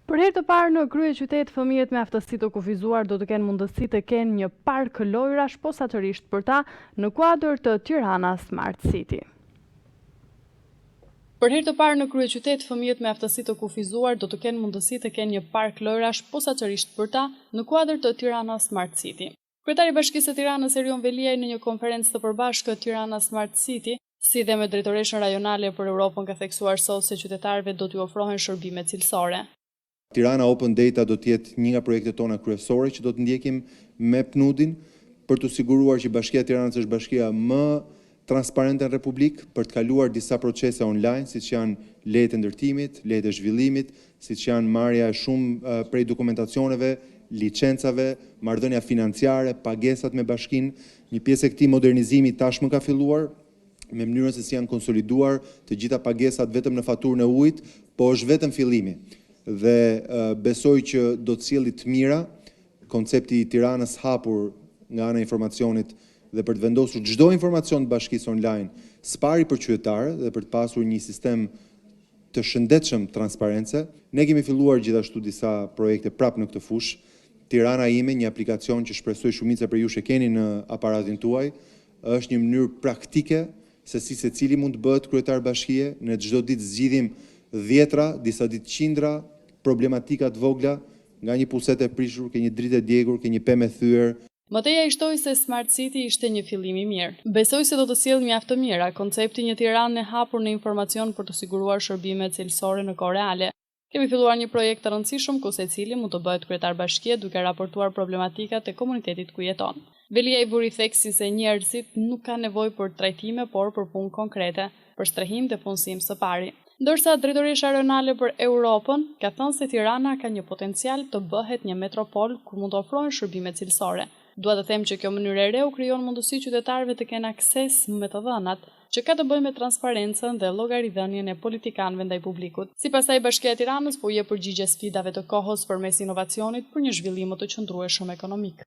Për herë të parë në kryeqytet, fëmijët me aftësi të kufizuar do të kenë mundësi të kenë një park lojrash posaçërisht për ta në kuadër të Tirana Smart City. Për herë të parë në kryeqytet, fëmijët me aftësi të kufizuar do të kenë mundësi të kenë një park lojrash posaçërisht për ta në kuadër të Tirana Smart City. Kryetari i Bashkisë së Tiranës Erion Veliaj në një konferencë të përbashkët Tirana Smart City, si dhe me drejtoreshën rajonale për Europën ka theksuar sot se qytetarëve do t'ju ofrohen shërbime cilësore. Tirana Open Data do të jetë një nga projektet tona kryesore që do të ndjekim me PNUD-in për të siguruar që Bashkia e Tiranës është bashkia më transparente në Republikë, për të kaluar disa procese online, siç janë lejet e ndërtimit, lejet e zhvillimit, siç janë marrja e shumë prej dokumentacioneve, licencave, marrëdhënia financiare, pagesat me bashkinë. Një pjesë e këtij modernizimi tashmë ka filluar me mënyrën se si janë konsoliduar të gjitha pagesat vetëm në faturën e ujit, po është vetëm fillimi. Dhe besoj që do të sjellë të mira koncepti i Tiranës hapur nga ana e informacionit dhe për të vendosur çdo informacion të bashkisë online, spari për qytetarë dhe për të pasur një sistem të shëndetshëm transparence. Ne kemi filluar gjithashtu disa projekte prapë në këtë fushë. Tirana ime, një aplikacion që shpresoj shumica për ju që keni në aparatin tuaj, është një mënyrë praktike se si secili mund të bëhet kryetar bashkie. Ne çdo ditë zgjidhim dhjetra, disa ditë qindra problematika të vogla, nga një pulset e prishur, ke një dritë e djegur, ke një pemë e thyer. Mëteja i shtoi se Smart City ishte një fillim i mirë. Besoj se do të sjellë mjaft të mira koncepti një Tiranë e hapur në informacion për të siguruar shërbime cilësore në kohë reale. Kemi filluar një projekt të rëndësishëm ku secili mund të bëhet kryetar bashkie duke raportuar problematikat e komunitetit ku jeton. Veliaj vuri theksin se njerëzit nuk kanë nevojë për trajtime, por për punë konkrete, për strehim dhe punësim së pari. Ndërsa drejtoresha rajonale për Europën ka thënë se Tirana ka një potencial të bëhet një metropol ku mund të ofrohen shërbime cilësore. Dua të them që kjo mënyrë e re u krijon mundësi qytetarëve të kenë akses me të dhënat, që ka të bëjë me transparencën dhe llogaridhënien e politikanëve ndaj publikut. Sipas saj, Bashkia e Tiranës po jep përgjigje sfidave të kohës përmes inovacionit për një zhvillim më të qëndrueshëm ekonomik.